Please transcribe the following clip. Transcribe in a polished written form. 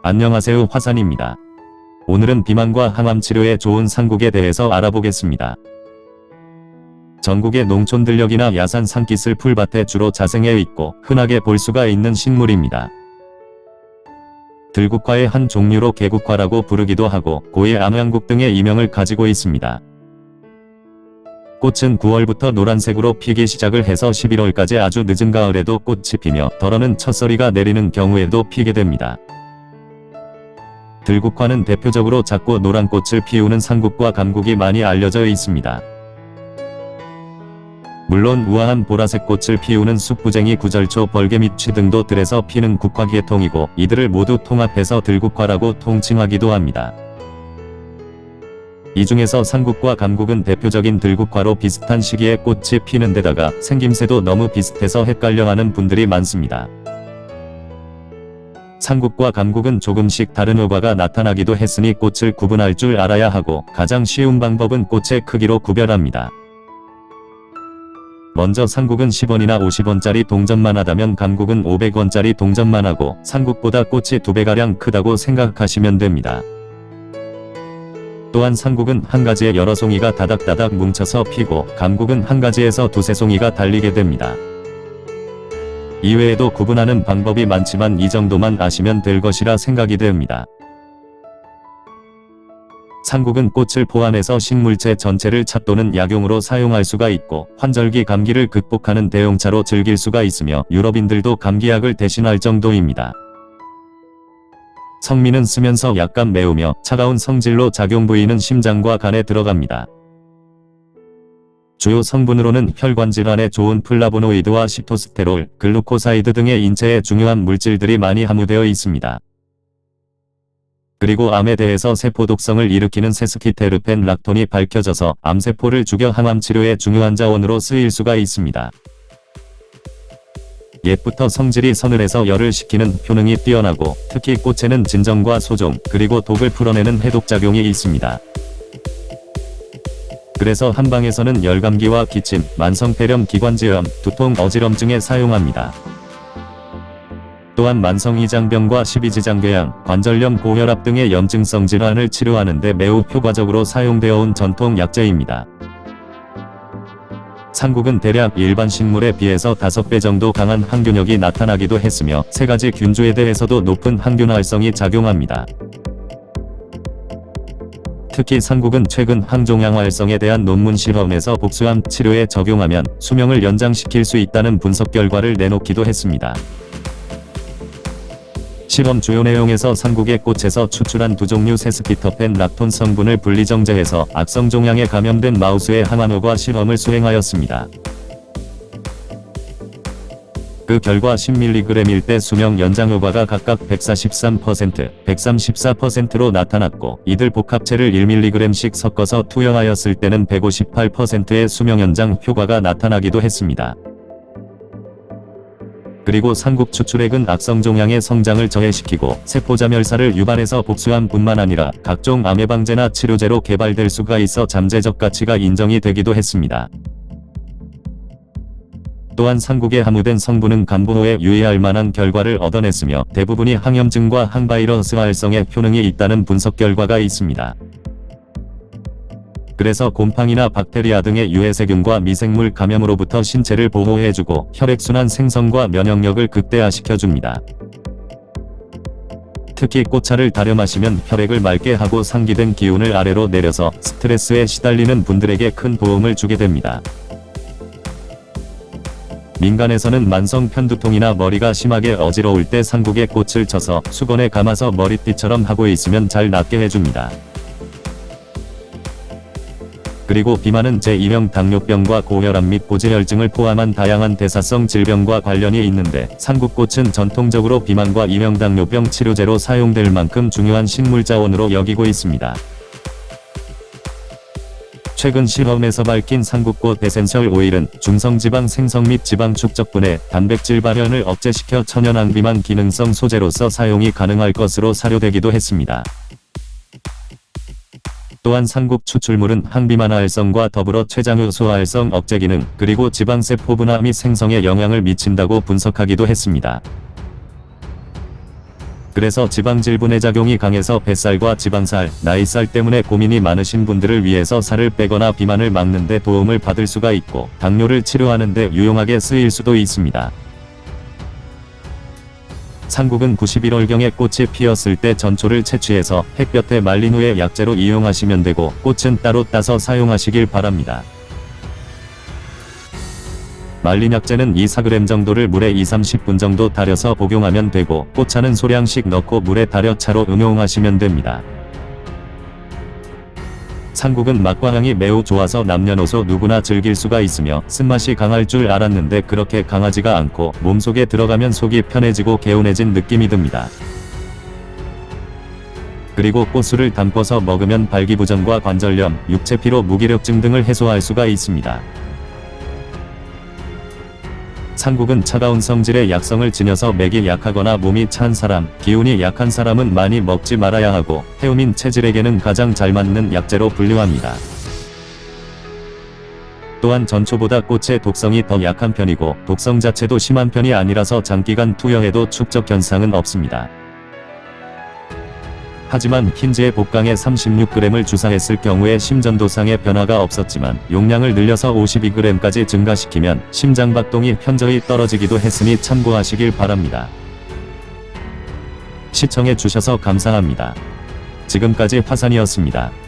안녕하세요, 화산입니다. 오늘은 비만과 항암 치료에 좋은 상국에 대해서 알아보겠습니다. 전국의 농촌 들녘이나 야산 산기슭 풀밭에 주로 자생해 있고 흔하게 볼 수가 있는 식물입니다. 들국화의 한 종류로 개국화라고 부르기도 하고 고의 암양국 등의 이명을 가지고 있습니다. 꽃은 9월부터 노란색으로 피기 시작을 해서 11월까지 아주 늦은 가을에도 꽃이 피며 덜어는 첫서리가 내리는 경우에도 피게 됩니다. 들국화는 대표적으로 작고 노란 꽃을 피우는 상국과 감국이 많이 알려져 있습니다. 물론 우아한 보라색 꽃을 피우는 숯부쟁이, 구절초, 벌개밑 취 등도 들에서 피는 국화 계통이고 이들을 모두 통합해서 들국화라고 통칭하기도 합니다. 이 중에서 상국과 감국은 대표적인 들국화로 비슷한 시기에 꽃이 피는 데다가 생김새도 너무 비슷해서 헷갈려하는 분들이 많습니다. 상국과 감국은 조금씩 다른 효과가 나타나기도 했으니 꽃을 구분할 줄 알아야 하고 가장 쉬운 방법은 꽃의 크기로 구별합니다. 먼저 상국은 10원이나 50원짜리 동전만 하다면 감국은 500원짜리 동전만 하고 상국보다 꽃이 2배가량 크다고 생각하시면 됩니다. 또한 상국은 한 가지에 여러 송이가 다닥다닥 뭉쳐서 피고 감국은 한 가지에서 두세 송이가 달리게 됩니다. 이외에도 구분하는 방법이 많지만 이 정도만 아시면 될 것이라 생각이 됩니다. 상국은 꽃을 포함해서 식물체 전체를 차 또는 약용으로 사용할 수가 있고 환절기 감기를 극복하는 대용차로 즐길 수가 있으며 유럽인들도 감기약을 대신할 정도입니다. 성미는 쓰면서 약간 매우며 차가운 성질로 작용 부위는 심장과 간에 들어갑니다. 주요 성분으로는 혈관 질환에 좋은 플라보노이드와 시토스테롤, 글루코사이드 등의 인체에 중요한 물질들이 많이 함유되어 있습니다. 그리고 암에 대해서 세포 독성을 일으키는 세스키테르펜 락톤이 밝혀져서 암세포를 죽여 항암 치료에 중요한 자원으로 쓰일 수가 있습니다. 옛부터 성질이 서늘해서 열을 식히는 효능이 뛰어나고 특히 꽃에는 진정과 소종, 그리고 독을 풀어내는 해독작용이 있습니다. 그래서 한방에서는 열감기와 기침, 만성폐렴, 기관지염, 두통, 어지럼증에 사용합니다. 또한 만성이장병과 십이지장궤양, 관절염, 고혈압 등의 염증성 질환을 치료하는 데 매우 효과적으로 사용되어 온 전통 약재입니다. 상국은 대략 일반 식물에 비해서 5배 정도 강한 항균력이 나타나기도 했으며 3가지 균주에 대해서도 높은 항균 활성이 작용합니다. 특히 상국은 최근 항종양 활성에 대한 논문 실험에서 복수암 치료에 적용하면 수명을 연장시킬 수 있다는 분석 결과를 내놓기도 했습니다. 실험 주요 내용에서 상국의 꽃에서 추출한 두 종류 세스키터펜 락톤 성분을 분리정제해서 악성종양에 감염된 마우스의 항암효과 실험을 수행하였습니다. 그 결과 10mg일 때 수명 연장 효과가 각각 143%, 134%로 나타났고 이들 복합체를 1mg씩 섞어서 투여하였을 때는 158%의 수명 연장 효과가 나타나기도 했습니다. 그리고 상국 추출액은 악성종양의 성장을 저해시키고 세포자멸사를 유발해서 복수암뿐만 아니라 각종 암 예방제나 치료제로 개발될 수가 있어 잠재적 가치가 인정이 되기도 했습니다. 또한 상국에 함유된 성분은 간보호에 유의할 만한 결과를 얻어냈으며 대부분이 항염증과 항바이러스 활성에 효능이 있다는 분석 결과가 있습니다. 그래서 곰팡이나 박테리아 등의 유해세균과 미생물 감염으로부터 신체를 보호해주고 혈액순환 생성과 면역력을 극대화시켜줍니다. 특히 꽃차를 달여 마시면 혈액을 맑게 하고 상기된 기운을 아래로 내려서 스트레스에 시달리는 분들에게 큰 도움을 주게 됩니다. 민간에서는 만성 편두통이나 머리가 심하게 어지러울 때 상국에 꽃을 쳐서 수건에 감아서 머리띠처럼 하고 있으면 잘 낫게 해줍니다. 그리고 비만은 제2형 당뇨병과 고혈압 및 고지혈증을 포함한 다양한 대사성 질병과 관련이 있는데 상국꽃은 전통적으로 비만과 2형 당뇨병 치료제로 사용될 만큼 중요한 식물자원으로 여기고 있습니다. 최근 실험에서 밝힌 상국꽃 에센셜 오일은 중성지방 생성 및 지방 축적분해, 단백질 발현을 억제시켜 천연 항비만 기능성 소재로서 사용이 가능할 것으로 사료되기도 했습니다. 또한 상국 추출물은 항비만 활성과 더불어 췌장효소 활성 억제 기능, 그리고 지방세포 분화 및 생성에 영향을 미친다고 분석하기도 했습니다. 그래서 지방질분의 작용이 강해서 뱃살과 지방살, 나이살 때문에 고민이 많으신 분들을 위해서 살을 빼거나 비만을 막는 데 도움을 받을 수가 있고 당뇨를 치료하는 데 유용하게 쓰일 수도 있습니다. 상국은 91월경에 꽃이 피었을 때 전초를 채취해서 햇볕에 말린 후에 약재로 이용하시면 되고 꽃은 따로 따서 사용하시길 바랍니다. 말린 약재는 2-4g 정도를 물에 2-30분 정도 달여서 복용하면 되고 꽃차는 소량씩 넣고 물에 달여 차로 응용하시면 됩니다. 상국은 맛과 향이 매우 좋아서 남녀노소 누구나 즐길 수가 있으며 쓴맛이 강할 줄 알았는데 그렇게 강하지가 않고 몸속에 들어가면 속이 편해지고 개운해진 느낌이 듭니다. 그리고 꽃술을 담궈서 먹으면 발기부전과 관절염, 육체피로, 무기력증 등을 해소할 수가 있습니다. 상국은 차가운 성질의 약성을 지녀서 맥이 약하거나 몸이 찬 사람, 기운이 약한 사람은 많이 먹지 말아야 하고 태음인 체질에게는 가장 잘 맞는 약재로 분류합니다. 또한 전초보다 꽃의 독성이 더 약한 편이고 독성 자체도 심한 편이 아니라서 장기간 투여해도 축적 현상은 없습니다. 하지만 흰지의 복강에 36g을 주사했을 경우에 심전도상의 변화가 없었지만 용량을 늘려서 52g까지 증가시키면 심장박동이 현저히 떨어지기도 했으니 참고하시길 바랍니다. 시청해 주셔서 감사합니다. 지금까지 화산이었습니다.